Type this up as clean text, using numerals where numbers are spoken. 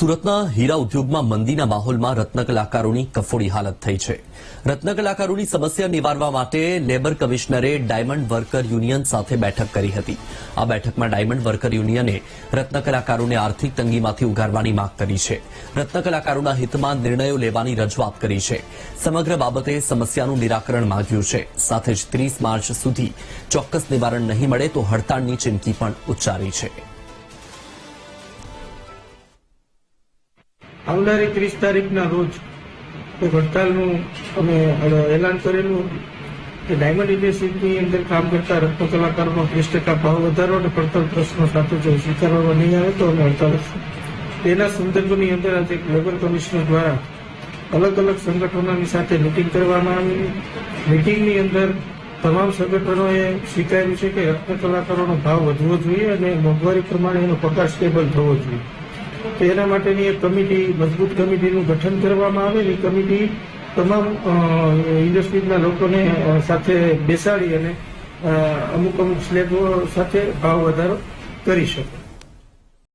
સુરતના હીરા ઉદ્યોગમાં મંદીના માહોલમાં રત્નકલાકારોની કફોડી હાલત થઈ છે. રત્નકલાકારોની સમસ્યા નિવારવા માટે લેબર કમિશનરે ડાયમંડ વર્કર યુનિયન સાથે બેઠક કરી હતી. આ બેઠકમાં ડાયમંડ વર્કર યુનિયને રત્નકલાકારોને આર્થિક તંગીમાંથી ઉગારવાની માંગ કરી છે. રત્નકલાકારોના હિતમાં નિર્ણયો લેવાની રજૂઆત કરી છે. સમગ્ર બાબતે સમસ્યાનું નિરાકરણ માંગ્યું છે. સાથે જ 30 માર્ચ સુધી ચોક્કસ નિવારણ નહીં મળે તો હડતાળની ચીમકી પણ ઉચ્ચારી છે. આવનારી 30 તારીખના રોજ એક હડતાલનું અમે એલાન કરેલું કે ડાયમંડ ઇન્ડસ્ટ્રીની અંદર કામ કરતા રત્ન કલાકારોનો 30% ભાવ વધારો અને પડતર પ્રશ્નો સાથે જો સ્વીકારવામાં નહીં આવે તો અમે હડતાલ કરશું. તેના સંદર્ભની અંદર આજે લેબર કમિશનર દ્વારા અલગ અલગ સંગઠનોની સાથે મિટિંગ કરવામાં આવેલી. મિટિંગની અંદર તમામ સંગઠનોએ સ્વીકાર્યું છે કે રત્ન કલાકારોનો ભાવ વધવો જોઈએ અને મોંઘવારી પ્રમાણે એનો પગાર સ્ટેબલ થવો જોઈએ. તો એના માટેની એક કમિટી, મજબૂત કમિટીનું ગઠન કરવામાં આવેલ. એ કમિટી તમામ ઇન્ડસ્ટ્રીના લોકોને સાથે બેસાડી અને અમુક સ્લેબો સાથે ભાવ વધારો કરી શકે.